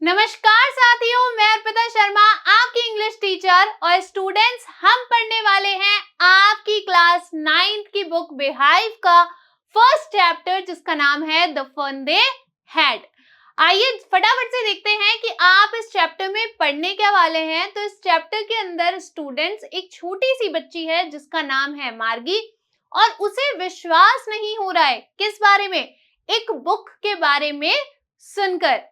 नमस्कार साथियों, मैं अर्पिता शर्मा आपकी इंग्लिश टीचर और स्टूडेंट्स हम पढ़ने वाले हैं आपकी क्लास 9th की बुक बिहाइव का फर्स्ट चैप्टर जिसका नाम है द फन दे हैड। आइए फटाफट से देखते हैं कि आप इस चैप्टर में पढ़ने क्या वाले हैं। तो इस चैप्टर के अंदर स्टूडेंट्स एक छोटी सी बच्ची है जिसका नाम है मार्गी और उसे विश्वास नहीं हो रहा है किस बारे में, एक बुक के बारे में सुनकर।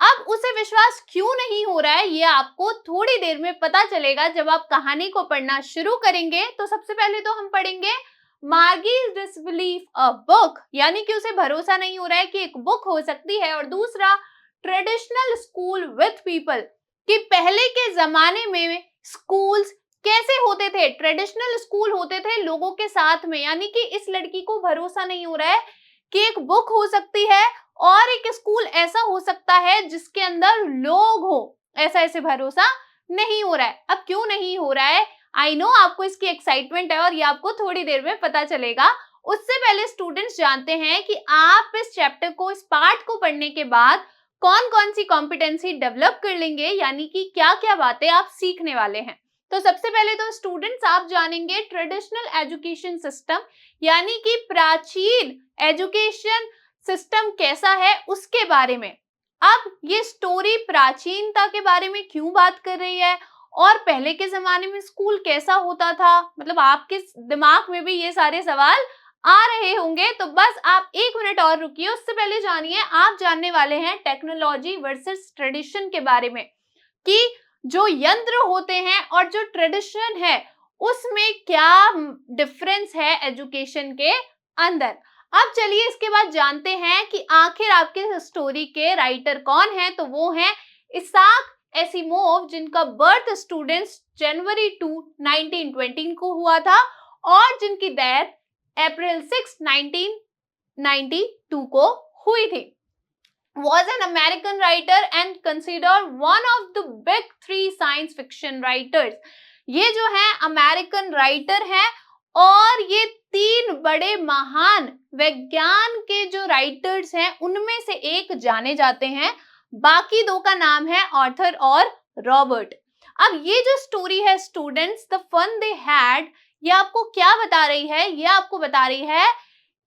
अब उसे विश्वास क्यों नहीं हो रहा है ये आपको थोड़ी देर में पता चलेगा जब आप कहानी को पढ़ना शुरू करेंगे। तो सबसे पहले तो हम पढ़ेंगे मार्गीज डिसबिलीफ अ बुक, यानी कि उसे भरोसा नहीं हो रहा है कि एक बुक हो सकती है। और दूसरा ट्रेडिशनल स्कूल विथ पीपल, कि पहले के जमाने में स्कूल्स कैसे होते थे, ट्रेडिशनल स्कूल होते थे लोगों के साथ में। यानी कि इस लड़की को भरोसा नहीं हो रहा है कि एक बुक हो सकती है और एक स्कूल ऐसा हो सकता है जिसके अंदर लोग हो, ऐसा ऐसे भरोसा नहीं हो रहा है। अब क्यों नहीं हो रहा है, आई नो आपको इसकी एक्साइटमेंट है और ये आपको थोड़ी देर में पता चलेगा। उससे पहले स्टूडेंट्स जानते हैं कि आप इस चैप्टर को, इस पार्ट को पढ़ने के बाद कौन कौन सी कॉम्पिटेंसी डेवलप कर लेंगे, यानी कि क्या क्या बातें आप सीखने वाले हैं। तो सबसे पहले तो स्टूडेंट्स आप जानेंगे ट्रेडिशनल एजुकेशन सिस्टम, यानी कि प्राचीन एजुकेशन सिस्टम कैसा है उसके बारे में। अब ये स्टोरी प्राचीनता के बारे में क्यों बात कर रही है और पहले के जमाने में स्कूल कैसा होता था, मतलब आपके दिमाग में भी ये सारे सवाल आ रहे होंगे। तो बस आप 1 मिनट और रुकिए। उससे पहले जानिए, आप जानने वाले हैं टेक्नोलॉजी वर्सेस ट्रेडिशन के बारे में, कि जो यंत्र होते हैं और जो ट्रेडिशन है उसमें क्या डिफरेंस है एजुकेशन के अंदर। अब चलिए इसके बाद जानते हैं कि आखिर आपके स्टोरी के राइटर कौन है। तो वो है इसाक एसिमोव, जिनका बर्थ स्टूडेंट्स जनवरी 2 1920 को हुआ था और जिनकी डेथ अप्रैल 6 1992 को हुई थी। Was an American writer and considered one of the big 3 science fiction writers। ये जो है अमेरिकन राइटर है और ये 3 बड़े महान विज्ञान के जो राइटर्स हैं उनमें से एक जाने जाते हैं। बाकी 2 का नाम है ऑर्थर और रॉबर्ट। अब ये जो स्टोरी है students, the fun they had, ये आपको क्या बता रही है, ये आपको बता रही है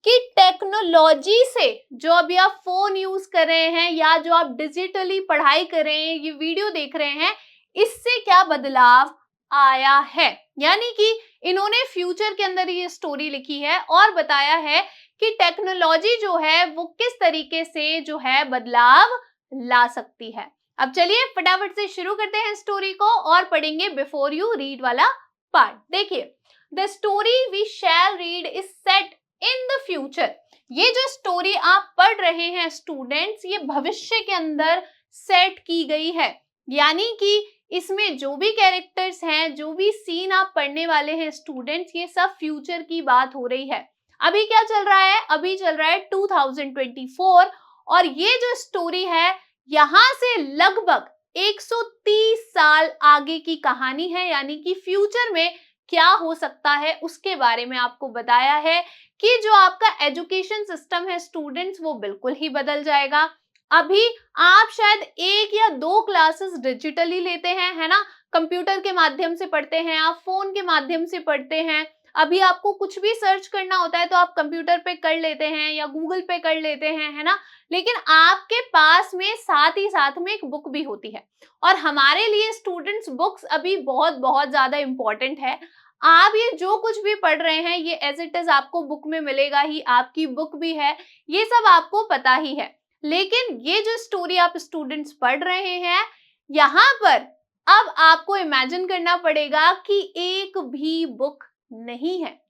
कि टेक्नोलॉजी से, जो अभी आप फोन यूज कर रहे हैं या जो आप डिजिटली पढ़ाई कर रहे हैं, ये वीडियो देख रहे हैं, इससे क्या बदलाव आया है। यानी कि इन्होंने फ्यूचर के अंदर ये स्टोरी लिखी है और बताया है कि टेक्नोलॉजी जो है वो किस तरीके से जो है बदलाव ला सकती है। अब चलिए फटाफट से शुरू करते हैं स्टोरी को और पढ़ेंगे बिफोर यू रीड वाला पार्ट। देखिए, the story we shall read is set in the future. ये जो स्टोरी आप पढ़ रहे हैं स्टूडेंट्स, ये भविष्य के अंदर सेट की गई है। यानी कि इसमें जो भी कैरेक्टर्स हैं, जो भी सीन आप पढ़ने वाले हैं स्टूडेंट्स, ये सब फ्यूचर की बात हो रही है। अभी क्या चल रहा है, अभी चल रहा है 2024 और ये जो स्टोरी है यहाँ से लगभग 130 साल आगे की कहानी है। यानी कि फ्यूचर में क्या हो सकता है उसके बारे में आपको बताया है कि जो आपका एजुकेशन सिस्टम है स्टूडेंट्स वो बिल्कुल ही बदल जाएगा। अभी आप शायद 1 या 2 क्लासेस डिजिटली लेते हैं, है ना, कंप्यूटर के माध्यम से पढ़ते हैं, आप फोन के माध्यम से पढ़ते हैं। अभी आपको कुछ भी सर्च करना होता है तो आप कंप्यूटर पे कर लेते हैं या गूगल पे कर लेते हैं, है ना। लेकिन आपके पास में साथ ही साथ में एक बुक भी होती है और हमारे लिए स्टूडेंट्स बुक्स अभी बहुत बहुत ज्यादा इंपॉर्टेंट है। आप ये जो कुछ भी पढ़ रहे हैं ये एज इट इज आपको बुक में मिलेगा ही, आपकी बुक भी है, ये सब आपको पता ही है। लेकिन ये जो स्टोरी आप स्टूडेंट्स पढ़ रहे हैं यहाँ पर अब आपको इमेजिन करना पड़ेगा कि एक भी बुक नहीं है।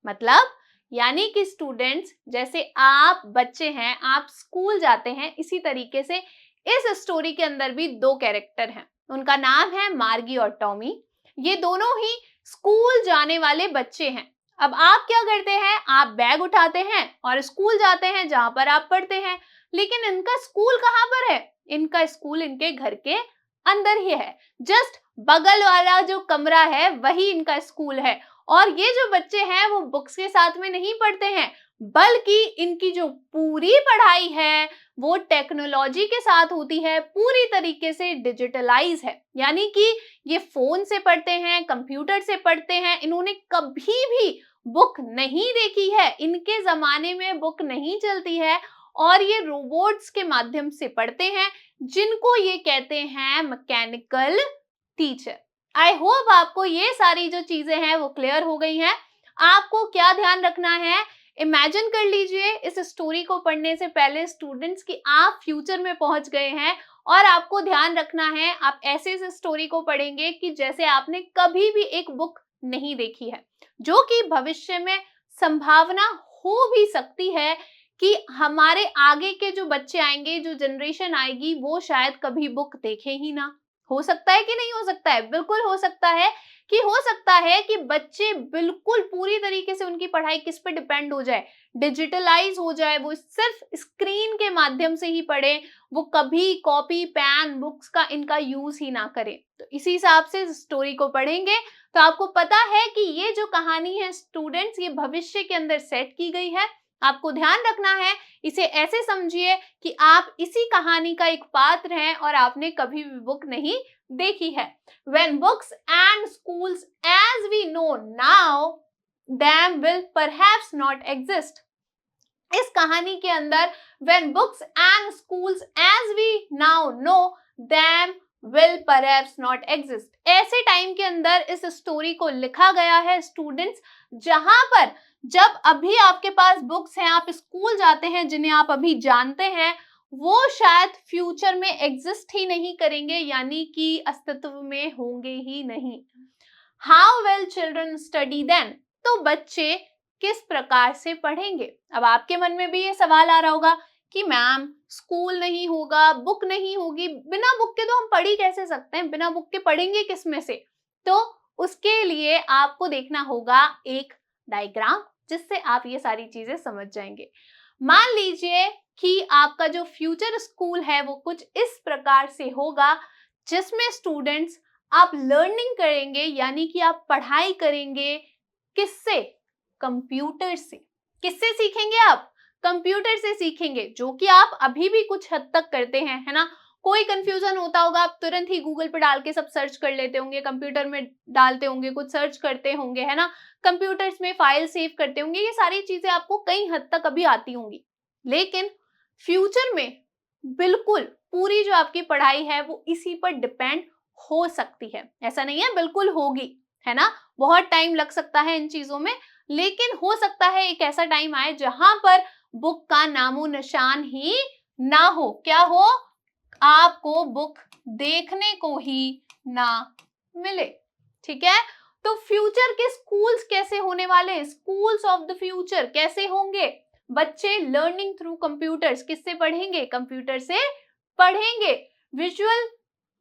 मतलब यानी कि स्टूडेंट्स, जैसे आप बच्चे हैं, आप स्कूल जाते हैं, इसी तरीके से इस स्टोरी के अंदर भी 2 कैरेक्टर हैं। उनका नाम है मार्गी और टॉमी। ये दोनों ही स्कूल जाने वाले बच्चे हैं। अब आप क्या करते हैं, आप बैग उठाते हैं और स्कूल जाते हैं जहां पर आप पढ़ते हैं। लेकिन इनका स्कूल कहां पर है, इनका स्कूल इनके घर के अंदर ही है। जस्ट बगल वाला जो कमरा है वही इनका स्कूल है। और ये जो बच्चे हैं वो बुक्स के साथ में नहीं पढ़ते हैं, बल्कि इनकी जो पूरी पढ़ाई है वो टेक्नोलॉजी के साथ होती है, पूरी तरीके से डिजिटलाइज है। यानी कि ये फोन से पढ़ते हैं, कंप्यूटर से पढ़ते हैं, इन्होंने कभी भी बुक नहीं देखी है, इनके जमाने में बुक नहीं चलती है और ये रोबोट्स के माध्यम से पढ़ते हैं, जिनको ये कहते हैं मैकेनिकल टीचर। आई होप आपको ये सारी जो चीजें हैं वो क्लियर हो गई हैं। आपको क्या ध्यान रखना है, इमेजिन कर लीजिए इस स्टोरी को पढ़ने से पहले स्टूडेंट्स कि आप फ्यूचर में पहुंच गए हैं और आपको ध्यान रखना है आप ऐसे इस स्टोरी को पढ़ेंगे कि जैसे आपने कभी भी एक बुक नहीं देखी है, जो कि भविष्य में संभावना हो भी सकती है कि हमारे आगे के जो बच्चे आएंगे, जो जनरेशन आएगी, वो शायद कभी बुक देखे ही ना। हो सकता है कि नहीं हो सकता है? बिल्कुल हो सकता है कि हो सकता है कि बच्चे बिल्कुल पूरी तरीके से उनकी पढ़ाई किस पे डिपेंड हो जाए, डिजिटलाइज हो जाए, वो सिर्फ स्क्रीन के माध्यम से ही पढ़े, वो कभी कॉपी पेन बुक्स का इनका यूज ही ना करें। तो इसी हिसाब से स्टोरी को पढ़ेंगे तो आपको पता है कि ये जो कहानी है स्टूडेंट्स, ये भविष्य के अंदर सेट की गई है। आपको ध्यान रखना है, इसे ऐसे समझिए कि आप इसी कहानी का एक पात्र हैं और आपने कभी भी बुक नहीं देखी है। When books and schools as we know now, them will perhaps not exist. इस कहानी के अंदर when books and schools as we now know, them will perhaps not exist. ऐसे टाइम के अंदर इस स्टोरी को लिखा गया है स्टूडेंट्स, जहां पर जब अभी आपके पास बुक्स हैं, आप स्कूल जाते हैं, जिन्हें आप अभी जानते हैं, वो शायद फ्यूचर में एग्जिस्ट ही नहीं करेंगे, यानी कि अस्तित्व में होंगे ही नहीं। How will children study then? तो बच्चे किस प्रकार से पढ़ेंगे? अब आपके मन में भी ये सवाल आ रहा होगा कि मैम स्कूल नहीं होगा, बुक नहीं होगी, बिना बुक के तो हम पढ़ ही कैसे सकते हैं, बिना बुक के पढ़ेंगे किस में से? तो उसके लिए आपको देखना होगा एक डायग्राम, जिससे आप ये सारी चीजें समझ जाएंगे। मान लीजिए कि आपका जो फ्यूचर स्कूल है वो कुछ इस प्रकार से होगा, जिसमें स्टूडेंट्स आप लर्निंग करेंगे, यानी कि आप पढ़ाई करेंगे किससे? कंप्यूटर से। किससे सीखेंगे आप? कंप्यूटर से सीखेंगे, जो कि आप अभी भी कुछ हद तक करते हैं, है ना? कोई कंफ्यूजन होता होगा, आप तुरंत ही गूगल पे डाल के सब सर्च कर लेते होंगे, कंप्यूटर में डालते होंगे, कुछ सर्च करते होंगे, है ना? कंप्यूटर्स में फाइल सेव करते होंगे, ये सारी चीजें आपको कई हद तक अभी आती होंगी। लेकिन फ्यूचर में बिल्कुल पूरी जो आपकी पढ़ाई है वो इसी पर डिपेंड हो सकती है। ऐसा नहीं है बिल्कुल होगी, है ना? बहुत टाइम लग सकता है इन चीजों में, लेकिन हो सकता है एक ऐसा टाइम आए जहां पर बुक का नामो निशान ही ना हो। क्या हो? आपको बुक देखने को ही ना मिले। ठीक है? तो फ्यूचर के स्कूल्स कैसे होने वाले हैं? स्कूल्स ऑफ द फ्यूचर कैसे होंगे? बच्चे लर्निंग थ्रू कंप्यूटर्स, किससे पढ़ेंगे? कंप्यूटर से पढ़ेंगे। विजुअल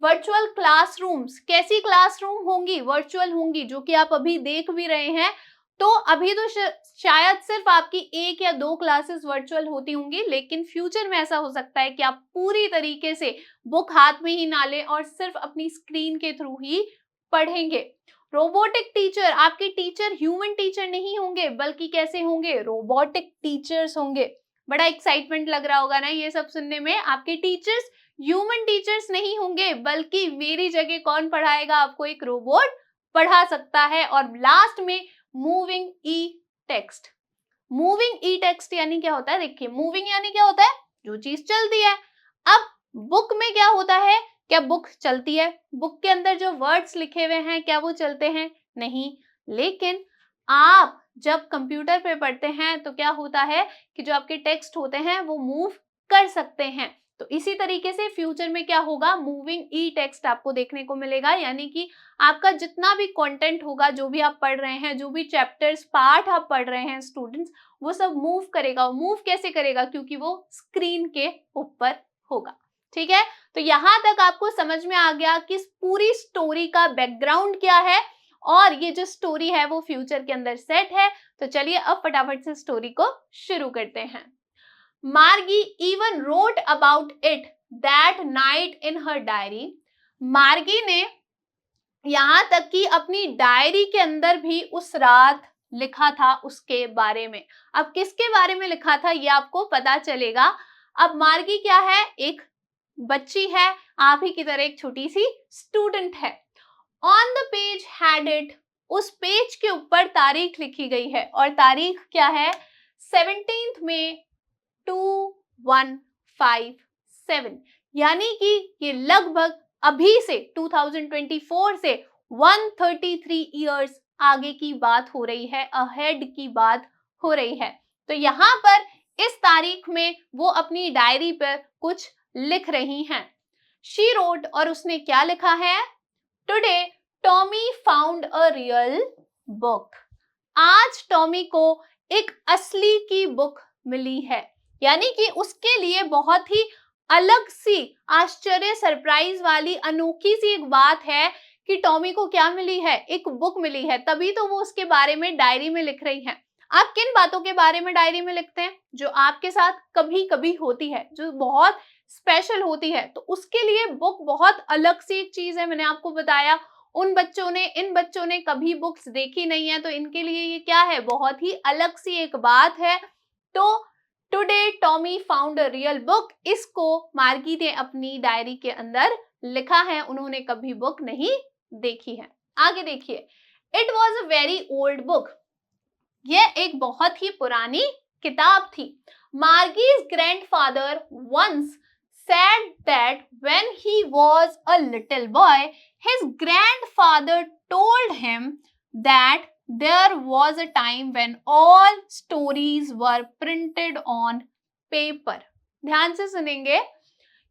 वर्चुअल क्लासरूम्स, कैसी क्लासरूम होंगी? वर्चुअल होंगी, जो कि आप अभी देख भी रहे हैं। तो अभी तो शायद सिर्फ आपकी 1 या 2 क्लासेस वर्चुअल होती होंगी, लेकिन फ्यूचर में ऐसा हो सकता है कि आप पूरी तरीके से बुक हाथ में ही ना लें और सिर्फ अपनी स्क्रीन के थ्रू ही पढ़ेंगे। रोबोटिक टीचर, आपके टीचर ह्यूमन टीचर नहीं होंगे, बल्कि कैसे होंगे? रोबोटिक टीचर्स होंगे। बड़ा एक्साइटमेंट लग रहा होगा ना ये सब सुनने में। आपके टीचर्स ह्यूमन टीचर्स नहीं होंगे, बल्कि मेरी जगह कौन पढ़ाएगा? आपको एक रोबोट पढ़ा सकता है। और लास्ट में मूविंग ई टेक्स्ट। मूविंग ई टेक्स्ट यानी क्या होता है? देखिए, मूविंग यानी क्या होता है? जो चीज चलती है। अब बुक में क्या होता है? क्या बुक चलती है? बुक के अंदर जो वर्ड्स लिखे हुए हैं, क्या वो चलते हैं? नहीं। लेकिन आप जब कंप्यूटर पे पढ़ते हैं तो क्या होता है कि जो आपके टेक्स्ट होते हैं वो मूव कर सकते हैं। तो इसी तरीके से फ्यूचर में क्या होगा? मूविंग ई टेक्स्ट आपको देखने को मिलेगा, यानी कि आपका जितना भी कंटेंट होगा, जो भी आप पढ़ रहे हैं, जो भी चैप्टर्स पार्ट आप पढ़ रहे हैं स्टूडेंट्स, वो सब मूव करेगा। मूव कैसे करेगा? क्योंकि वो स्क्रीन के ऊपर होगा। ठीक है? तो यहां तक आपको समझ में आ गया कि इस पूरी स्टोरी का बैकग्राउंड क्या है और ये जो स्टोरी है वो फ्यूचर के अंदर सेट है। तो चलिए अब फटाफट से स्टोरी को शुरू करते हैं। मार्गी even wrote about it that night in her diary. मार्गी ने यहाँ तक कि अपनी डायरी के अंदर भी उस रात लिखा था उसके बारे में। अब किसके बारे में लिखा था ये आपको पता चलेगा। अब मार्गी क्या है, एक बच्ची है, आप ही की तरह एक छोटी सी स्टूडेंट है। On the page had it, उस पेज के ऊपर तारीख लिखी गई है और तारीख क्या है, 17 मई 2157, यानी कि ये लगभग अभी से 2024 से 133 ईयर्स आगे की बात हो रही है, अहेड की बात हो रही है। तो यहाँ पर इस तारीख में वो अपनी डायरी पर कुछ लिख रही हैं। शी रोट, और उसने क्या लिखा है, today Tommy found a real book, आज टॉमी को एक असली की बुक मिली है। यानी कि उसके लिए बहुत ही अलग सी आश्चर्य, सरप्राइज वाली अनोखी सी एक बात है कि टॉमी को क्या मिली है, एक बुक मिली है, तभी तो वो उसके बारे में डायरी में लिख रही है। आप किन बातों के बारे में डायरी में लिखते हैं, जो आपके साथ कभी कभी होती है, जो बहुत स्पेशल होती है, तो उसके लिए बुक बहुत अलग सी एक चीज है। मैंने आपको बताया इन बच्चों ने कभी बुक्स देखी नहीं है, तो इनके लिए ये क्या है, बहुत ही अलग सी एक बात है। तो today Tommy found a real book, इसको मार्गी ने अपनी डायरी के अंदर लिखा है, उन्होंने कभी बुक नहीं देखी है। आगे देखिए, it was a very old book, यह एक बहुत ही पुरानी किताब थी। Margie's grandfather once said that when he was a little boy, his grandfather told him that there was a time when all stories were printed on paper. ध्यान से सुनेंगे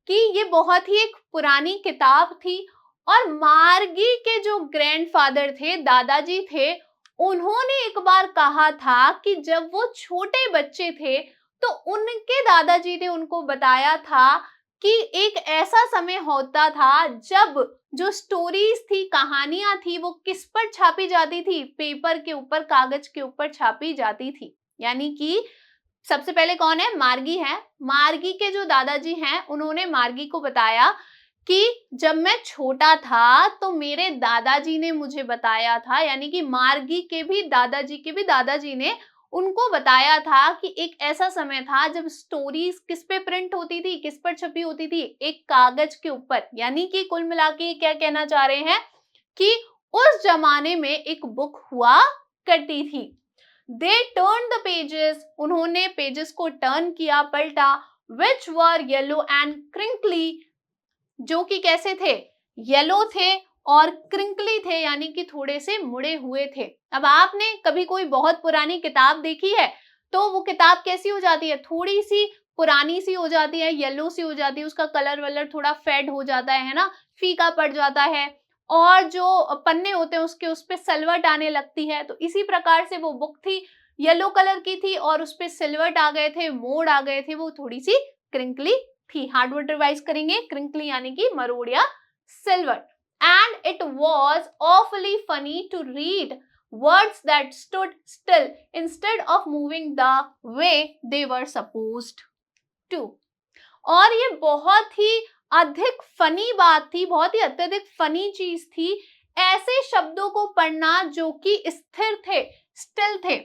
कि ये बहुत ही एक पुरानी किताब थी और मार्गी के जो ग्रैंडफादर थे, दादाजी थे, उन्होंने एक बार कहा था कि जब वो छोटे बच्चे थे तो उनके दादाजी ने उनको बताया था कि एक ऐसा समय होता था जब जो स्टोरीज थी, कहानियां थी, वो किस पर छापी जाती थी, पेपर के ऊपर, कागज के ऊपर छापी जाती थी। यानी कि सबसे पहले कौन है, मार्गी है। मार्गी के जो दादाजी हैं, उन्होंने मार्गी को बताया कि जब मैं छोटा था तो मेरे दादाजी ने मुझे बताया था, यानी कि मार्गी के भी दादाजी ने उनको बताया था कि एक ऐसा समय था जब स्टोरीज किस पे प्रिंट होती थी, किस पर छपी होती थी, एक कागज के ऊपर। यानी कि कुल मिला के क्या कहना चाह रहे हैं कि उस जमाने में एक बुक हुआ करती थी। दे टर्न द पेजेस, उन्होंने पेजेस को टर्न किया, पलटा, विच वर येलो एंड क्रिंकली, जो कि कैसे थे, येलो थे और क्रिंकली थे, यानी कि थोड़े से मुड़े हुए थे। अब आपने कभी कोई बहुत पुरानी किताब देखी है तो वो किताब कैसी हो जाती है, थोड़ी सी पुरानी सी हो जाती है, येलो सी हो जाती है, उसका कलर वलर थोड़ा फेड हो जाता है ना, फीका पड़ जाता है, और जो पन्ने होते हैं उसके उस पे सिलवट आने लगती है। तो इसी प्रकार से वो बुक थी, येलो कलर की थी और उस पे सिलवट आ गए थे, मोड़ आ गए थे, वो थोड़ी सी क्रिंकली थी। हार्ड वर्ड रिवाइज करेंगे, क्रिंकली यानी कि मरोड़ या silver. And it was awfully funny to read words that stood still instead of moving the way they were supposed to. और ये बहुत ही अधिक फनी बात थी, बहुत ही अत्यधिक फनी चीज थी, ऐसे शब्दों को पढ़ना जो कि स्थिर थे, स्टिल थे,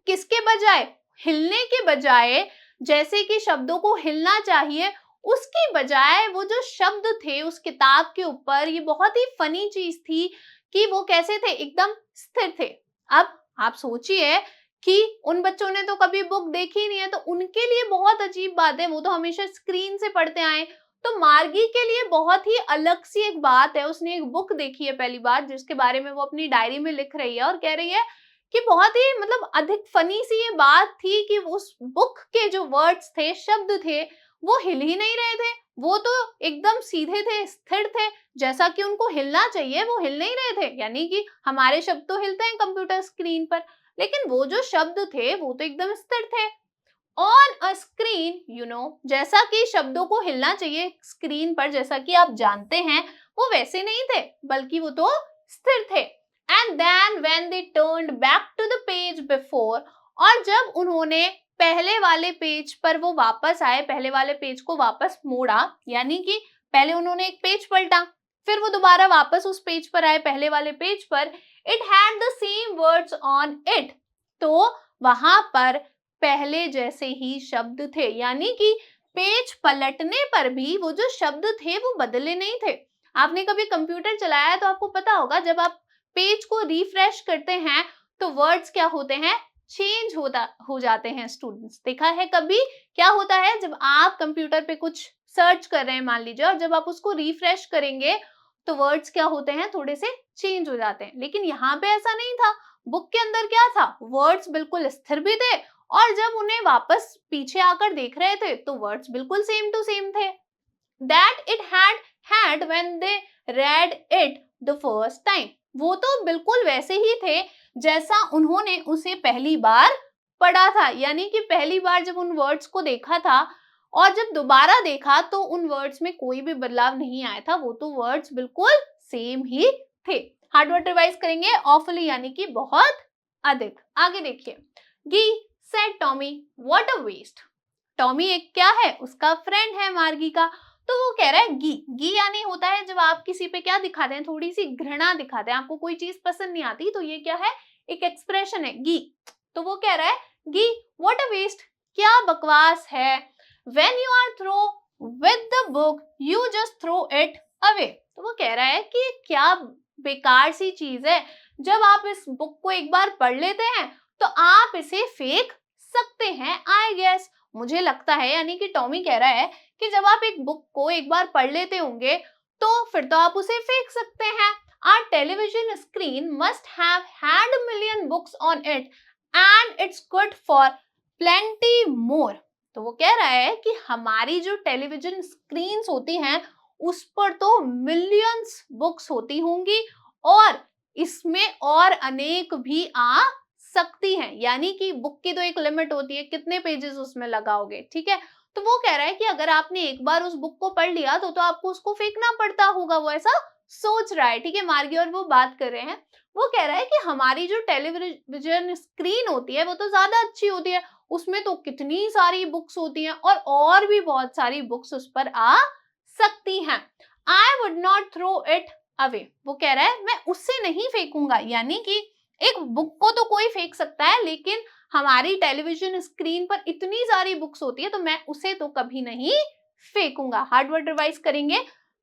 किसके बजाय, हिलने के बजाय, जैसे कि शब्दों को हिलना चाहिए, उसकी बजाय वो जो शब्द थे उस किताब के ऊपर, ये बहुत ही फनी चीज थी कि वो कैसे थे, एकदम स्थिर थे। अब आप सोचिए कि उन बच्चों ने तो कभी बुक देखी नहीं है, तो उनके लिए बहुत अजीब बात है, वो तो हमेशा स्क्रीन से पढ़ते आए। तो मार्गी के लिए बहुत ही अलग सी एक बात है, उसने एक बुक देखी है पहली बार, जिसके बारे में वो अपनी डायरी में लिख रही है और कह रही है कि बहुत ही मतलब अधिक फनी सी ये बात थी कि उस बुक के जो वर्ड्स थे, शब्द थे, वो हिल ही नहीं रहे थे, वो तो एकदम सीधे थे, स्थिर थे, जैसा कि उनको हिलना चाहिए वो हिल नहीं रहे थे। यानी कि हमारे शब्द तो हिलते हैं कंप्यूटर स्क्रीन पर, लेकिन वो जो शब्द थे वो तो एकदम स्थिर थे। On a screen, you know, जैसा कि शब्दों को हिलना चाहिए स्क्रीन पर, जैसा कि आप जानते हैं, वो वैसे नहीं थे, बल्कि वो तो स्थिर थे। And then when they turned back to the page before, और जब उन्होंने पहले वाले पेज पर वो वापस आए, पहले वाले पेज को वापस मोड़ा, यानी कि पहले उन्होंने एक पेज पलटा, फिर वो दोबारा वापस उस पेज पर आए, पहले वाले पेज पर, it had the same words on it. तो वहां पर पहले जैसे ही शब्द थे, यानी कि पेज पलटने पर भी वो जो शब्द थे वो बदले नहीं थे। आपने कभी कंप्यूटर चलाया है तो आपको पता होगा, जब आप पेज को रिफ्रेश करते हैं तो वर्ड्स क्या होते हैं, चेंज हो जाते हैं। स्टूडेंट्स, देखा है कभी क्या होता है जब आप कंप्यूटर पे कुछ सर्च कर रहे हैं मान लीजिए, और जब आप उसको रिफ्रेश करेंगे तो वर्ड्स क्या होते हैं, थोड़े से चेंज हो जाते हैं। लेकिन यहाँ पे ऐसा नहीं था। बुक के अंदर क्या था, वर्ड्स बिल्कुल स्थिर भी थे, और जब उन्हें वापस पीछे आकर देख रहे थे तो वर्ड्स बिल्कुल सेम टू सेम थे। That it had when they read it the first time, वो तो बिल्कुल वैसे ही थे जैसा उन्होंने उसे पहली बार पढ़ा था। यानी कि पहली बार जब उन वर्ड्स को देखा था और जब दोबारा देखा तो उन वर्ड्स में कोई भी बदलाव नहीं आया था, वो तो वर्ड्स बिल्कुल सेम ही थे। हार्ड वर्ड रिवाइज करेंगे, ऑफुली यानी कि बहुत अधिक। आगे देखिए, gee said Tommy what a waste. Tommy एक क्या है, उसका फ्रेंड है मार्गी का। तो वो कह रहा है गी यानी होता है जब आप किसी पे क्या दिखाते हैं, थोड़ी सी घृणा दिखाते हैं, आपको कोई चीज पसंद नहीं आती, तो ये क्या है, एक एक्सप्रेशन है गी। तो वो कह रहा है गी व्हाट अ वेस्ट, क्या बकवास है। When you are through with the book you just throw it away. तो वो कह रहा है कि क्या बेकार सी चीज है, जब आप इस बुक को एक बार पढ़ लेते हैं तो आप इसे फेंक सकते हैं। आई गेस, मुझे लगता है, यानी कि टॉमी कह रहा है कि जब आप एक बुक को एक बार पढ़ लेते होंगे तो फिर तो आप उसे फेंक सकते हैं। Our television screen must have had a million books on it and it's good for plenty more। तो वो कह रहा है कि हमारी जो टेलीविजन स्क्रीन्स होती हैं उस पर तो मिलियंस बुक्स होती होंगी और इसमें और अनेक भी आ सकती हैं। यानी कि बुक की तो एक लिमिट होती है, कितने पेजेस उसमें लगाओगे, ठीक है। तो वो कह रहा है कि अगर आपने एक बार उस बुक को पढ़ लिया तो आपको उसको फेंकना पड़ता होगा, वो ऐसा सोच रहा है, ठीक है। मार्गी और वो बात कर रहे हैं। वो कह रहा है कि हमारी जो टेलीविजन स्क्रीन होती है वो तो ज्यादा अच्छी होती है, उसमें तो कितनी सारी बुक्स होती हैं और भी बहुत सारी बुक्स उस पर आ सकती हैं। I would not throw it away. वो कह रहा है मैं उससे नहीं फेंकूंगा, यानी कि एक बुक को तो कोई फेंक सकता है लेकिन हमारी टेलीविजन स्क्रीन पर इतनी सारी बुक्स होती है तो मैं उसे तो कभी नहीं फेंकूंगा। हार्ड वर्ड रिवाइज करेंगे,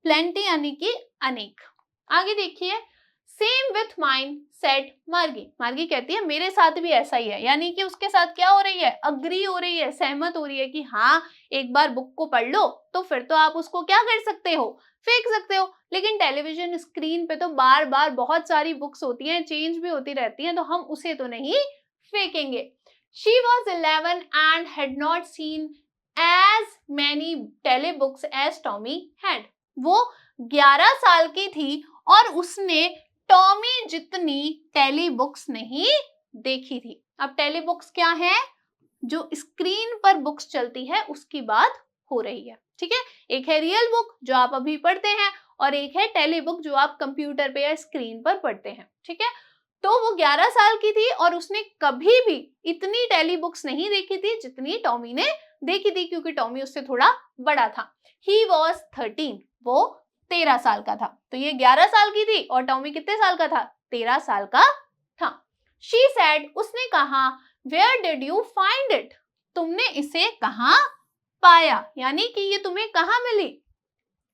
प्लेंटी यानी कि अनेक। आगे देखिए, सेम विथ माइन सेड मार्गी। मार्गी कहती है मेरे साथ भी ऐसा ही है, यानी कि उसके साथ क्या हो रही है, अग्री हो रही है, सहमत हो रही है कि हाँ एक बार बुक को पढ़ लो तो फिर तो आप उसको क्या कर सकते हो, फेंक सकते हो। लेकिन टेलीविजन स्क्रीन पे तो बार बार बहुत सारी बुक्स होती हैं, चेंज भी होती रहती हैं, तो हम उसे तो नहीं फेंकेंगे। She was 11 and had not seen as many telebooks as Tommy had। वो 11 साल की थी और उसने टॉमी जितनी टेली बुक्स नहीं देखी थी। अब टेली बुक्स क्या है, जो स्क्रीन पर बुक्स चलती है उसकी बात हो रही है, ठीक है। एक है रियल बुक जो आप अभी पढ़ते हैं और एक है टेली बुक जो आप कंप्यूटर पे या स्क्रीन पर पढ़ते हैं, ठीक है। तो वो 11 साल की थी और उसने कभी भी इतनी टेली बुक्स नहीं देखी थी जितनी टॉमी ने देखी थी, क्योंकि टॉमी उससे थोड़ा बड़ा था। ही वॉज 13, वो 13 साल का था। तो ये 11 साल की थी और टॉमी कितने साल का था, 13 साल का था। शी सेड, उसने कहा, where did you find it, तुमने इसे कहाँ पाया, यानी कि ये तुम्हें कहाँ मिली।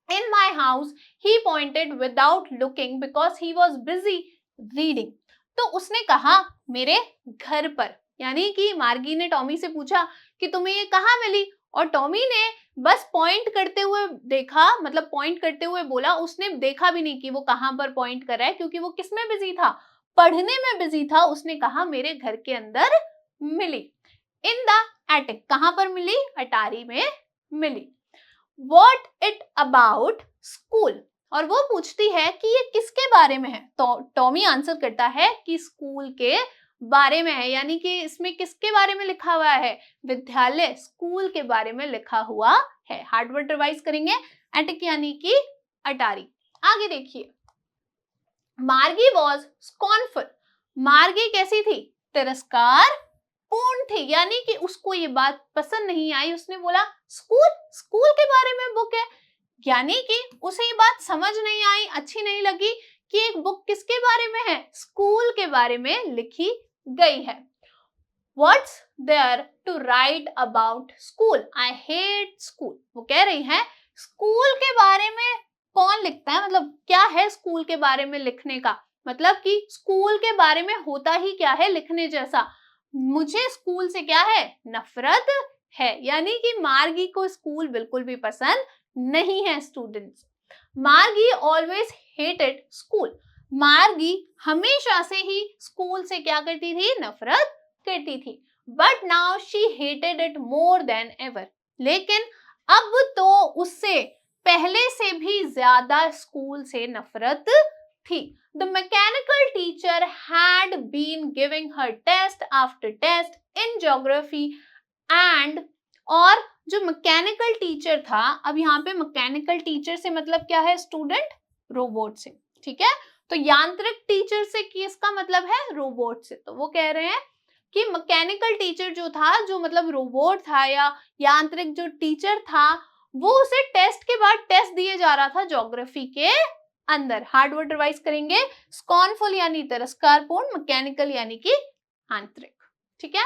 In my house, he pointed without looking because he was busy reading. तो उसने कहा मेरे घर पर, यानी कि मार्गी ने टॉमी से पूछा कि तुम्हें ये कहाँ मिली, और टॉमी ने बस पॉइंट करते हुए देखा, मतलब पॉइंट करते हुए बोला, उसने देखा भी नहीं कि वो कहाँ पर पॉइंट कर रहा है, क्योंकि वो किस में बिजी था, पढ़ने में बिजी था। उसने कहा मेरे घर के अंदर मिली। इन द एटिक, कहाँ पर मिली, अटारी में मिली। What it about school, और वो पूछती है कि ये किसके बारे में है। तो टॉमी आंसर करता है कि स्कूल के बारे में है, यानी कि इसमें किसके बारे में लिखा हुआ है, विद्यालय, स्कूल के बारे में लिखा हुआ है। हार्ड वर्ड रिवाइज करेंगे, एटिक यानी कि अटारी। आगे देखिए, मार्गी वॉज स्कॉर्नफुल। मार्गी कैसी थी, तिरस्कार पूर्ण थी, यानी कि उसको ये बात पसंद नहीं आई। उसने बोला स्कूल, स्कूल के बारे में बुक है, यानी कि उसे ये बात समझ नहीं आई, अच्छी नहीं लगी कि एक बुक किसके बारे में है, स्कूल के बारे में लिखी गई है। What's there to write about school? I hate school. वो कह रही हैं स्कूल के बारे में कौन लिखता है, मतलब क्या है स्कूल के बारे में लिखने का, मतलब कि स्कूल के बारे में होता ही क्या है लिखने जैसा। मुझे स्कूल से क्या है, नफरत है, यानी कि मार्गी को स्कूल बिल्कुल भी पसंद नहीं है। स्टूडेंट्स, मार्गी ऑलवेज हेटेड स्कूल। मार्गी हमेशा से ही स्कूल से क्या करती थी, नफरत करती थी। But now she hated it more than ever. लेकिन अब तो उससे पहले से भी ज्यादा स्कूल से नफरत थी। The mechanical teacher had been giving her test after test in geography and, और जो मैकेनिकल टीचर था, अब यहाँ पे मैकेनिकल टीचर से मतलब क्या है स्टूडेंट, रोबोट से, ठीक है। तो यांत्रिक टीचर से किसका मतलब है, रोबोट से। तो वो कह रहे हैं कि मैकेनिकल टीचर जो था, जो मतलब रोबोट था या यांत्रिक जो टीचर था, वो उसे टेस्ट के बाद टेस्ट दिए जा रहा था ज्योग्राफी के अंदर। हार्ड वर्ड रिवाइज करेंगे, स्कॉर्नफुल यानी तिरस्कारपूर्ण, मैकेनिकल यानी कि यांत्रिक, ठीक है।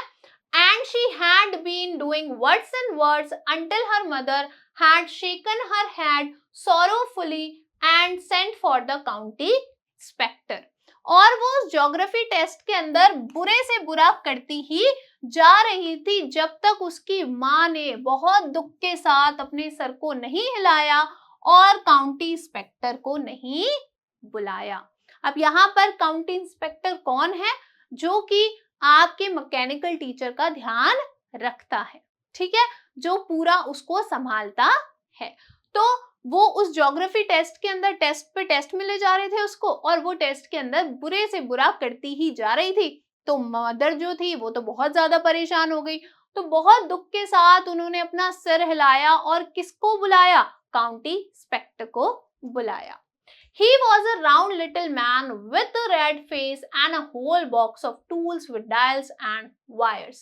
And she had been doing words and words until her mother had shaken her head sorrowfully and sent for the county inspector. और वो उस ज्योग्राफी टेस्ट के अंदर बुरे से बुरा करती ही जा रही थी जब तक उसकी माँ ने बहुत दुख के साथ अपने सर को नहीं हिलाया और काउंटी इंस्पेक्टर को नहीं बुलाया। अब यहाँ पर काउंटी इंस्पेक्टर कौन है, जो कि आपके मैकेनिकल टीचर का ध्यान रखता है, ठीक है, जो पूरा उसको संभालता है। तो वो उस ज्योग्राफी टेस्ट के अंदर टेस्ट पे टेस्ट मिले जा रहे थे उसको, और वो टेस्ट के अंदर बुरे से बुरा करती ही जा रही थी। तो मदर जो थी वो तो बहुत ज्यादा परेशान हो गई। तो बहुत दुख के साथ उन्होंने अपना सिर हिलाया और किसको बुलाया, काउंटी इंस्पेक्टर को बुलाया। He was a round little man with a red face and a whole box of tools with dials and wires.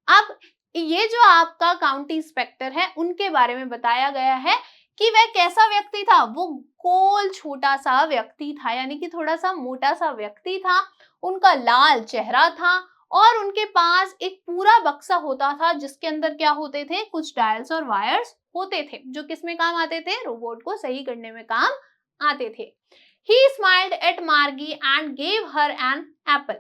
अब ये जो आपका काउंटी इंस्पेक्टर है, उनके बारे में बताया गया है कि वह कैसा व्यक्ति था। वो गोल छोटा सा व्यक्ति था, यानी कि थोड़ा सा मोटा सा व्यक्ति था। उनका लाल चेहरा था और उनके पास एक पूरा बक्सा होता था जिसके अंदर क्या होते थे, कुछ डायल्स और वायर्स होते थे, जो किस में काम आते थे, रोबोट को सही करने में काम आते थे। He smiled at Margie and gave her an apple.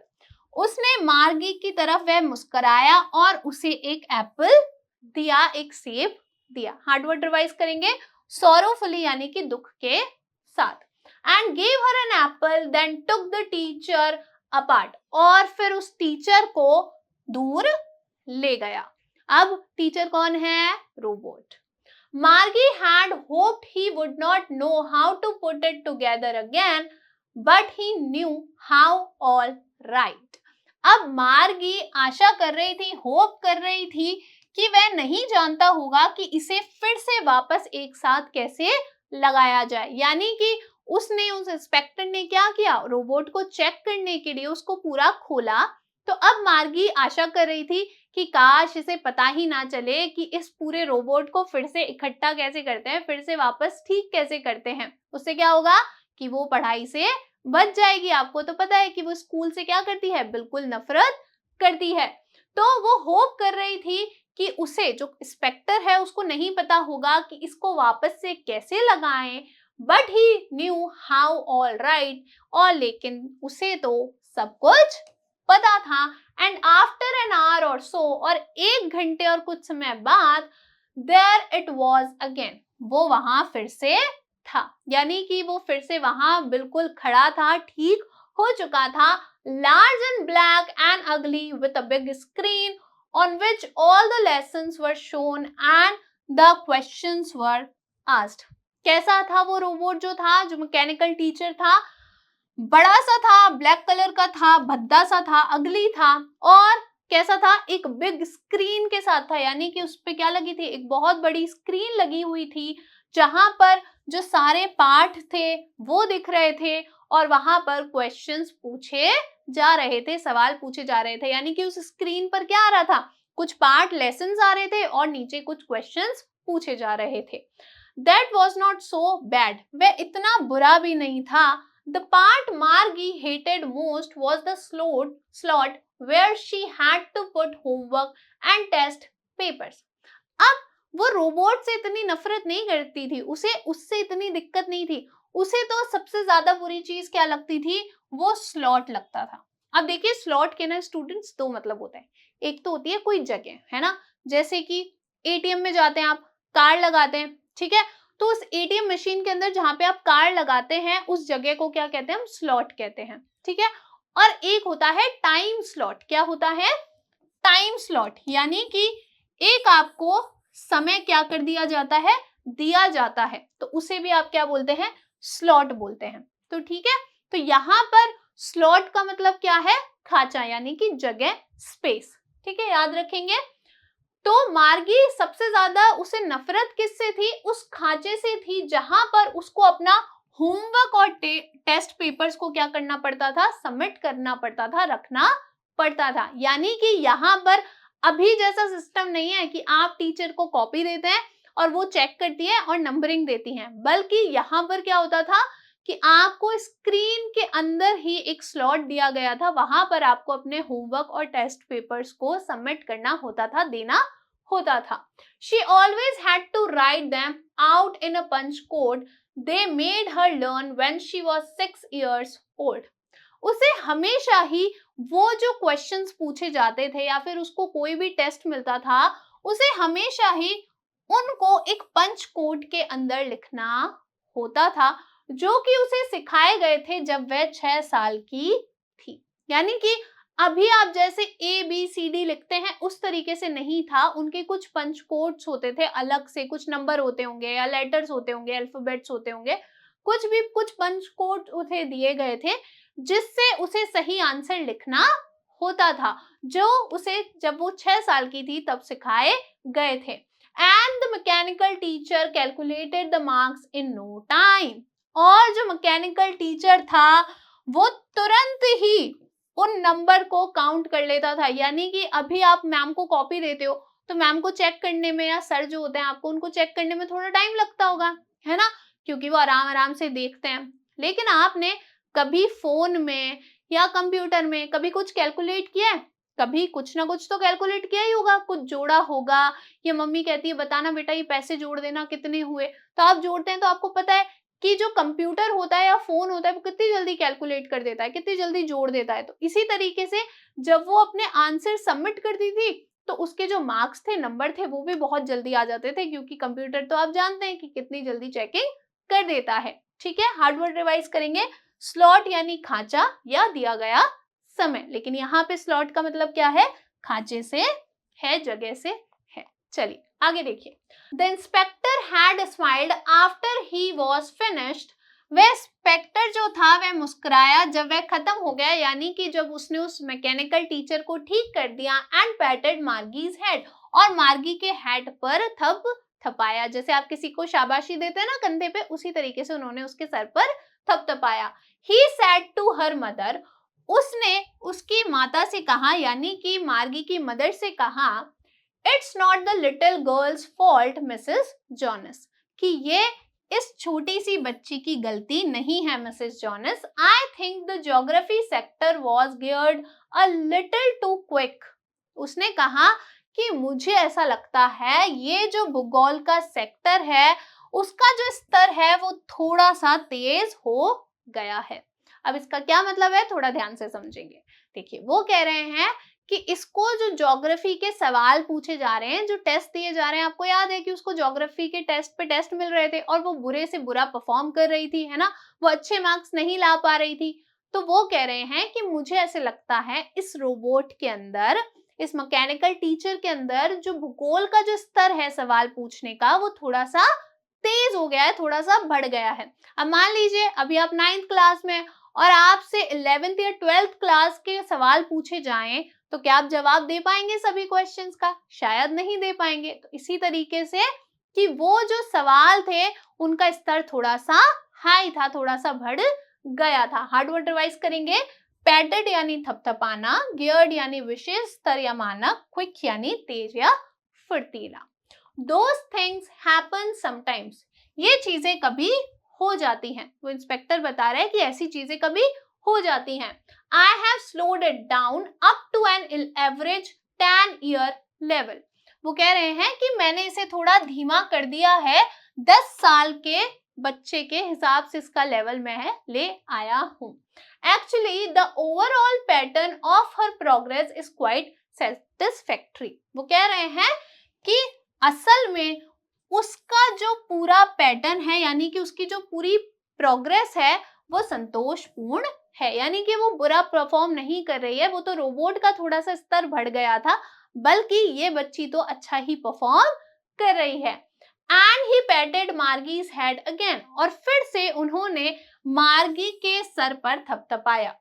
उसने मार्गी की तरफ वह मुस्कुराया और उसे एक एप्पल दिया, एक सेब दिया। हार्ड वर्ड रिवाइज करेंगे, sorrowfully यानी कि दुख के साथ, and gave her an apple, then took the teacher apart, और फिर उस टीचर को दूर ले गया। अब टीचर कौन है, robot. Margie had hoped he would not know how to put it together again, but he knew how all right. अब मार्गी आशा कर रही थी, होप कर रही थी कि वह नहीं जानता होगा कि इसे फिर से वापस एक साथ कैसे लगाया जाए। यानी कि उस इंस्पेक्टर ने क्या किया, रोबोट को चेक करने के लिए उसको पूरा खोला। तो अब मार्गी आशा कर रही थी कि काश इसे पता ही ना चले कि इस पूरे रोबोट को फिर से इकट्ठा कैसे करते हैं, फिर से वापस ठीक कैसे करते हैं। उससे क्या होगा कि वो पढ़ाई से बच जाएगी। आपको तो पता है कि वो स्कूल से क्या करती है, बिल्कुल नफरत करती है। तो वो होप कर रही थी कि उसे, जो इंस्पेक्टर है, उसको नहीं पता होगा कि इसको वापस से कैसे लगाएं, but he knew how all right, और लेकिन उसे तो सब कुछ पता था। एंड आफ्टर एन आवर और सो, और 1 घंटे और कुछ समय बाद, देयर इट वॉज अगेन, वो वहां फिर से था। यानी कि वो फिर से वहां बिल्कुल खड़ा था, ठीक हो चुका था। लार्ज एंड ब्लैक एंड अगली with a big screen on which all the lessons were shown and the questions were asked. कैसा था वो रोबोट जो था, जो मैकेनिकल टीचर था, बड़ा सा था, ब्लैक कलर का था, भद्दा सा था, अगली था, और कैसा था, एक बिग स्क्रीन के साथ था। यानी कि उस पे क्या लगी थी, एक बहुत बड़ी स्क्रीन लगी हुई थी, जहां पर जो सारे पाठ थे वो दिख रहे थे, और वहां पर क्वेश्चंस पूछे जा रहे थे, सवाल पूछे जा रहे थे। यानी कि उस स्क्रीन पर क्या आ रहा था, कुछ पार्ट लेसन्स आ रहे थे और नीचे कुछ क्वेश्चंस पूछे जा रहे थे। That was not so bad, वह इतना बुरा भी नहीं था। The part Margie hated most was the slot where she had to put homework and test papers. अब वो रोबोट से इतनी नफरत नहीं करती थी, उसे उससे इतनी दिक्कत नहीं थी, उसे तो सबसे ज्यादा बुरी चीज क्या लगती थी, वो स्लॉट लगता था। अब देखिए स्लॉट के ना स्टूडेंट्स दो मतलब होता है, एक तो होती है कोई जगह, है ना, जैसे कि एटीएम में जाते हैं आप, कार्ड लगाते हैं, ठीक है, तो उस एटीएम मशीन के अंदर जहां पे आप कार्ड लगाते हैं उस जगह को क्या कहते हैं, हम स्लॉट कहते हैं, ठीक है। और एक होता है टाइम स्लॉट, क्या होता है, टाइम स्लॉट, यानी कि एक आपको समय क्या कर दिया जाता है, दिया जाता है, तो उसे भी आप क्या बोलते हैं, स्लॉट बोलते हैं। तो ठीक है, तो यहां पर स्लॉट का मतलब क्या है, खांचा, यानी कि जगह, स्पेस, ठीक है, याद रखेंगे। तो मार्गी सबसे ज्यादा उसे नफरत किससे थी, उस खांचे से थी जहां पर उसको अपना होमवर्क और टेस्ट पेपर्स को क्या करना पड़ता था, सबमिट करना पड़ता था, रखना पड़ता था। यानी कि यहाँ पर अभी जैसा सिस्टम नहीं है कि आप टीचर को कॉपी देते हैं और वो चेक करती है और नंबरिंग देती हैं, बल्कि यहाँ पर क्या होता था कि आपको स्क्रीन के अंदर ही एक स्लॉट दिया गया था, वहां पर आपको अपने होमवर्क और टेस्ट पेपर्स को सबमिट करना होता था, देना होता था। She always had to write them out in a punch code they made her learn when she was 6 years old. उसे हमेशा ही वो जो क्वेश्चंस पूछे जाते थे या फिर उसको कोई भी टेस्ट मिलता था, उसे हमेशा ही उनको एक पंच कोड के अंदर लिखना होता था, जो कि उसे सिखाए गए थे जब वह 6 साल की थी। यानी कि अभी आप जैसे ए बी सी डी लिखते हैं उस तरीके से नहीं था, उनके कुछ पंच कोड्स होते थे अलग से, कुछ नंबर होते होंगे या लेटर्स होते होंगे, अल्फाबेट्स होते होंगे, कुछ पंच कोड उसे दिए गए थे जिससे उसे सही आंसर लिखना होता था, जो उसे जब वो 6 साल की थी तब सिखाए गए थे। And the mechanical teacher calculated the marks in no time. और जो मैकेनिकल टीचर था वो तुरंत ही उन नंबर को काउंट कर लेता था। यानी कि अभी आप मैम को कॉपी देते हो तो मैम को चेक करने में या सर जो होते हैं आपको उनको चेक करने में थोड़ा टाइम लगता होगा, है ना, क्योंकि वो आराम आराम से देखते हैं। लेकिन आपने कभी फोन में या कंप्यूटर में कभी कुछ कैलकुलेट किया है, कभी कुछ ना कुछ तो कैलकुलेट किया ही होगा, कुछ जोड़ा होगा, या मम्मी कहती है बताना बेटा ये पैसे जोड़ देना कितने हुए, तो आप जोड़ते हैं तो आपको पता है कि जो कंप्यूटर होता है या फोन होता है वो कितनी जल्दी कैलकुलेट कर देता है, कितनी जल्दी जोड़ देता है। तो इसी तरीके से जब वो अपने आंसर सबमिट करती थी तो उसके जो मार्क्स थे, नंबर थे, वो भी बहुत जल्दी आ जाते थे, क्योंकि कंप्यूटर तो आप जानते हैं कि कितनी जल्दी चेकिंग कर देता है। ठीक है, हार्ड वर्ड रिवाइज करेंगे। स्लॉट यानी खांचा या दिया गया समय, लेकिन यहाँ पे स्लॉट का मतलब क्या है, खांचे से है, जगह से है। चलिए आगे देखिए। The inspector had smiled after he was finished. वह इंस्पेक्टर जो था वह मुस्कुराया जब वह खत्म हो गया, यानी कि जब उसने उस मैकेनिकल टीचर को ठीक कर दिया। एंड पैटेड मार्गीज हेड, और मार्गी के हेड पर थपाया, जैसे आप किसी को शाबाशी देते हैं ना कंधे पे, उसी तरीके से उन्होंने उसके सर पर थपथपाया। He said to her mother, उसने उसकी माता से कहा, यानी कि मार्गी की मदर से कहा, it's not the little girl's fault Mrs Jones, कि ये इस छोटी सी बच्ची की गलती नहीं है Mrs Jones. I think the geography sector was geared a little too quick. उसने कहा कि मुझे ऐसा लगता है ये जो भूगोल का सेक्टर है उसका जो स्तर है वो थोड़ा सा तेज हो गया है। अब इसका क्या मतलब है, थोड़ा ध्यान से समझेंगे। देखिए वो कह रहे हैं कि इसको जो ज्योग्राफी के सवाल पूछे जा रहे हैं, जो टेस्ट दिए जा रहे हैं, आपको याद है कि उसको ज्योग्राफी के टेस्ट पे टेस्ट मिल रहे थे और वो बुरे से बुरा परफॉर्म कर रही थी, है ना, वो अच्छे मार्क्स नहीं ला पा रही थी। तो वो कह रहे हैं कि मुझे ऐसे लगता है इस रोबोट के अंदर, इस मैकेनिकल टीचर के अंदर जो भूगोल का जो स्तर है सवाल पूछने का, वो थोड़ा सा तेज हो गया है, थोड़ा सा बढ़ गया है। अब मान लीजिए अभी आप 9th क्लास में और आपसे 11th या 12th क्लास के सवाल पूछे जाएं तो क्या आप जवाब दे पाएंगे सभी क्वेश्चंस का? शायद नहीं दे पाएंगे। तो इसी तरीके से कि वो जो सवाल थे उनका स्तर थोड़ा सा हाई था, थोड़ा सा बढ़ गया था। हार्ड वर्ड रिवाइज करेंगे। पैटेड यानी थपथपाना, गियर्ड यानी विशेष स्तर या मानक, क्विक यानी तेज या फुर्तीला। Those things happen sometimes, ये चीजें कभी हो जाती हैं। वो इंस्पेक्टर बता रहे हैं कि ऐसी चीजें कभी हो जाती हैं। I have slowed it down up to an average 10 year level. वो कह रहे हैं कि मैंने इसे थोड़ा धीमा कर दिया है, 10 साल के बच्चे के हिसाब से इसका लेवल मैं ले आया हूँ। Actually the overall pattern of her progress is quite satisfactory. वो कह रहे हैं कि असल में उसका जो पूरा पैटर्न है, यानी कि उसकी जो पूरी प्रोग्रेस है वो संतोषपूर्ण है, यानी कि वो बुरा परफॉर्म नहीं कर रही है। वो तो रोबोट का थोड़ा सा स्तर बढ़ गया था, बल्कि ये बच्ची तो अच्छा ही परफॉर्म कर रही है। And he patted Margie's head again, और फिर से उन्होंने मार्गी के सर पर थपथपाया।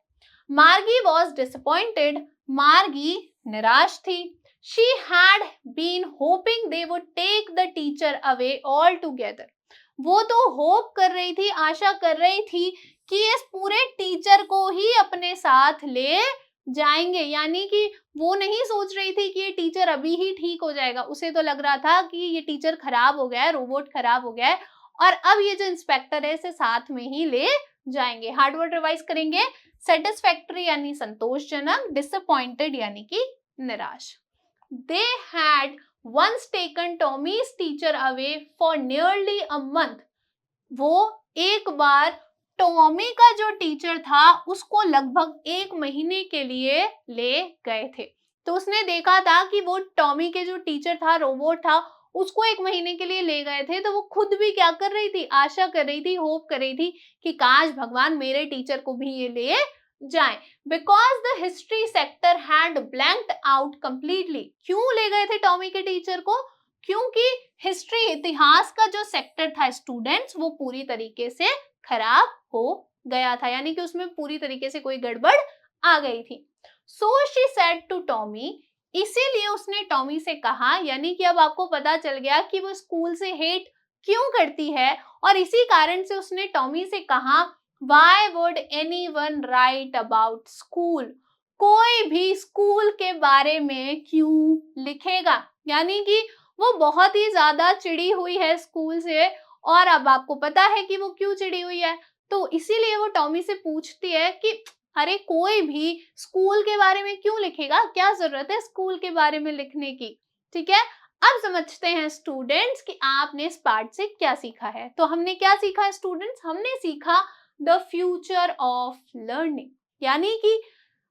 मार्गी वॉज डिसअपॉइंटेड, मार्गी निराश थी। She had been hoping they would take the teacher away altogether. वो तो होप कर रही थी, आशा कर रही थी कि इस पूरे टीचर को ही अपने साथ ले जाएंगे, यानी कि वो नहीं सोच रही थी कि ये टीचर अभी ही ठीक हो जाएगा। उसे तो लग रहा था कि ये टीचर खराब हो गया है, रोबोट खराब हो गया है, और अब ये जो इंस्पेक्टर है इसे साथ में ही ले जाएंगे। हार्ड वर्ड रिवाइज करेंगे। सेटिस्फैक्टरी यानी संतोषजनक, डिसअपॉइंटेड यानी कि निराश। They had once taken Tommy's teacher away for nearly a month. वो एक बार टॉमी का जो टीचर था उसको लगभग 1 महीने के लिए ले गए थे। तो उसने देखा था कि वो टॉमी के जो टीचर था, रोबोट था, उसको 1 महीने के लिए ले गए थे। तो वो खुद भी क्या कर रही थी, आशा कर रही थी, होप कर रही थी कि काश भगवान मेरे टीचर को भी ये ले जाए। Because the history sector had blanked out completely. क्यों ले गए थे टॉमी के टीचर को? क्योंकि हिस्ट्री, इतिहास का जो सेक्टर था स्टूडेंट्स, वो पूरी तरीके से खराब हो गया था, यानी कि उसमें पूरी तरीके से कोई गड़बड़ आ गई थी। So she said to Tommy, इसीलिए उसने टॉमी से कहा, यानी कि अब आपको पता चल गया कि वो स्कूल से हेट क्यों करती है, और इसी कारण से उसने टॉमी से कहा, Why would anyone write about school? कोई भी स्कूल के बारे में क्यों लिखेगा? यानी कि वो बहुत ही ज्यादा चिड़ी हुई है स्कूल से, और अब आपको पता है कि वो क्यों चिड़ी हुई है। तो इसीलिए वो टॉमी से पूछती है कि अरे कोई भी स्कूल के बारे में क्यों लिखेगा, क्या जरूरत है स्कूल के बारे में लिखने की। ठीक है, अब समझते हैं स्टूडेंट्स कि आपने इस पार्ट से क्या सीखा है। तो हमने क्या सीखा है स्टूडेंट्स? हमने सीखा द फ्यूचर ऑफ लर्निंग, यानी कि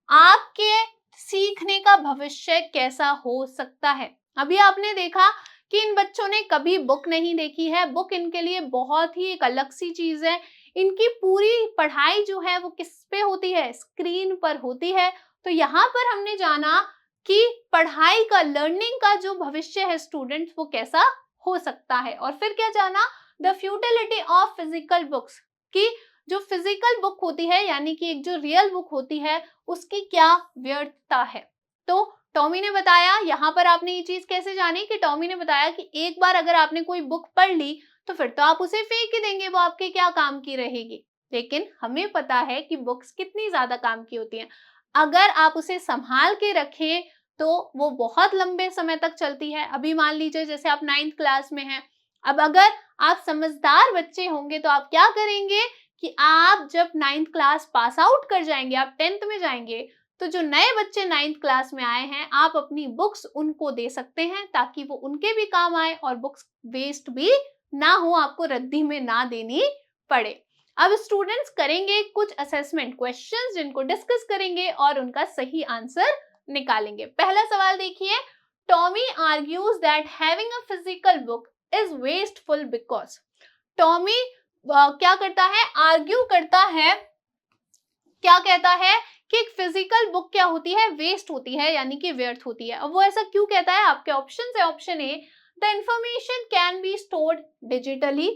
आपके सीखने का भविष्य कैसा हो सकता है। अभी आपने देखा कि इन बच्चों ने कभी बुक नहीं देखी है। बुक इनके लिए बहुत ही एक अलग सी चीज है। इनकी पूरी पढ़ाई जो है वो किस पे होती है? स्क्रीन पर होती है। तो यहाँ पर हमने जाना कि पढ़ाई का, लर्निंग का जो भविष्य है स्टूडेंट्स, वो कैसा हो सकता है। और फिर क्या जाना? The futility of physical books, कि जो फिजिकल बुक होती है, यानी कि एक जो रियल बुक होती है, उसकी क्या व्यर्थता है। तो टॉमी ने बताया, यहाँ पर आपने ये चीज कैसे जानी कि टॉमी ने बताया कि एक बार अगर आपने कोई बुक पढ़ ली तो फिर तो आप उसे फेंक ही देंगे, वो आपके क्या काम की रहेगी। लेकिन हमें पता है कि बुक्स कितनी ज्यादा काम की होती हैं। अगर आप उसे संभाल के रखें तो वो बहुत लंबे समय तक चलती है। अभी मान लीजिए जैसे आप 9th क्लास में हैं, अब अगर आप समझदार बच्चे होंगे तो आप क्या करेंगे कि आप जब 9th क्लास पास आउट कर जाएंगे, आप 10th में जाएंगे, तो जो नए बच्चे 9th क्लास में आए हैं, आप अपनी बुक्स उनको दे सकते हैं ताकि वो उनके भी काम आए और बुक्स वेस्ट भी ना हो, आपको रद्दी में ना देनी पड़े। अब स्टूडेंट्स करेंगे कुछ असेसमेंट क्वेश्चंस जिनको डिस्कस करेंगे और उनका सही आंसर निकालेंगे। पहला सवाल देखिए, Tommy argues that having a physical book is wasteful because. Tommy क्या करता है? आर्ग्यू करता है, क्या कहता है कि एक फिजिकल बुक क्या होती है? वेस्ट होती है, यानी कि व्यर्थ होती है। अब वो ऐसा क्यों कहता है? आपके ऑप्शन है, option A, the information can be stored digitally,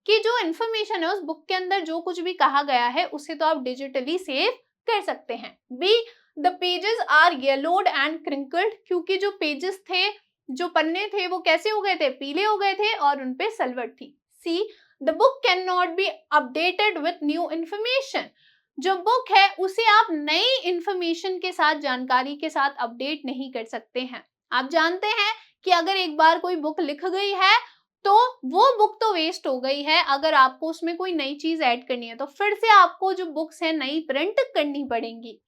कि जो इंफॉर्मेशन है उस बुक के अंदर जो कुछ भी कहा गया है उसे तो आप डिजिटली सेव कर सकते हैं। B, the pages are yellowed and crinkled, क्योंकि जो पेजेस थे, जो पन्ने थे, वो कैसे हो गए थे? पीले हो गए थे और उनपे सलवट थी। C, the book can not be updated with new information, जो बुक है उसे आप नई इंफॉर्मेशन के साथ, जानकारी के साथ अपडेट नहीं कर सकते हैं। आप जानते हैं कि अगर एक बार कोई बुक लिख गई है तो वो बुक तो वेस्ट हो गई है। अगर आपको उसमें कोई नई चीज ऐड करनी है तो फिर से आपको जो बुक्स है नई प्रिंट करनी पड़ेंगी।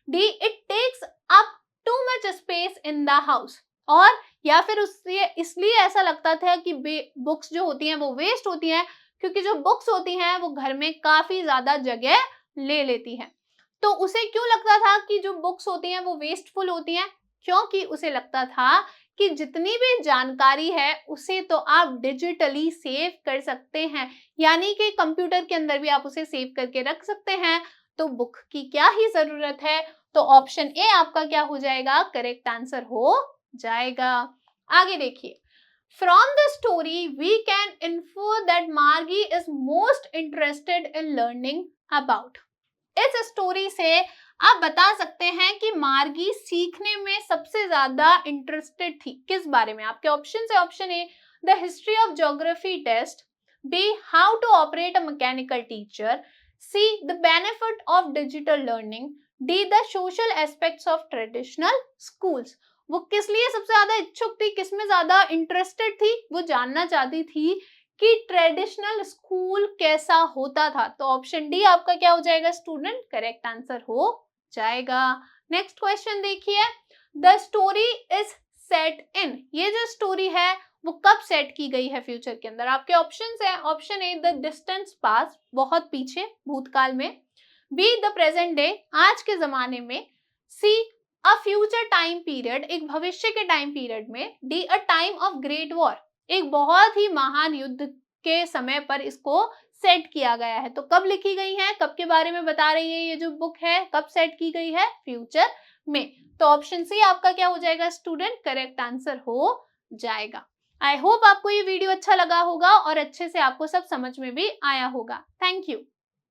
D, it takes up too much space in the house, और या फिर उससे इसलिए ऐसा लगता था कि बुक्स जो होती हैं वो वेस्ट होती हैं क्योंकि जो बुक्स होती हैं वो घर में काफी ज्यादा जगह ले लेती हैं। तो उसे क्यों लगता था कि जो बुक्स होती हैं वो वेस्टफुल होती हैं? क्योंकि उसे लगता था कि जितनी भी जानकारी है उसे तो आप डिजिटली सेव कर सकते हैं, यानी कि कंप्यूटर के अंदर भी आप उसे सेव करके रख सकते हैं, तो बुक की क्या ही जरूरत है। तो ऑप्शन ए आपका क्या हो जाएगा, करेक्ट आंसर हो जाएगा। आगे देखिए, from the story we can infer that Margie is most interested in learning about. इस स्टोरी से आप बता सकते हैं कि मार्गी सीखने में सबसे ज्यादा इंटरेस्टेड थी किस बारे में। आपके ऑप्शन है, option A the history of geography test, B how to operate a mechanical teacher, C the benefit of digital learning, D the social aspects of traditional schools. वो किस लिए सबसे ज्यादा इच्छुक थी, किस में ज्यादा इंटरेस्टेड थी, वो जानना चाहती थी कि ट्रेडिशनल स्कूल कैसा होता था। तो ऑप्शन डी आपका क्या हो जाएगा स्टूडेंट, करेक्ट आंसर हो जाएगा। नेक्स्ट क्वेश्चन देखिए, द स्टोरी इज सेट इन, ये जो स्टोरी है वो कब सेट की गई है फ्यूचर के अंदर। आपके ऑप्शंस है, ऑप्शन ए द डिस्टेंस पास, बहुत पीछे भूतकाल में, बी द प्रेजेंट डे, आज के जमाने में, सी अ फ्यूचर टाइम पीरियड, एक भविष्य के टाइम पीरियड में, D a time of great war, एक बहुत ही महान युद्ध के समय पर इसको सेट किया गया है। तो कब लिखी गई है, कब के बारे में बता रही है ये जो बुक है, कब सेट की गई है, फ्यूचर में। तो ऑप्शन सी आपका क्या हो जाएगा स्टूडेंट, करेक्ट आंसर हो जाएगा। आई होप आपको ये वीडियो अच्छा लगा होगा और अच्छे से आपको सब समझ में भी आया होगा। Thank you.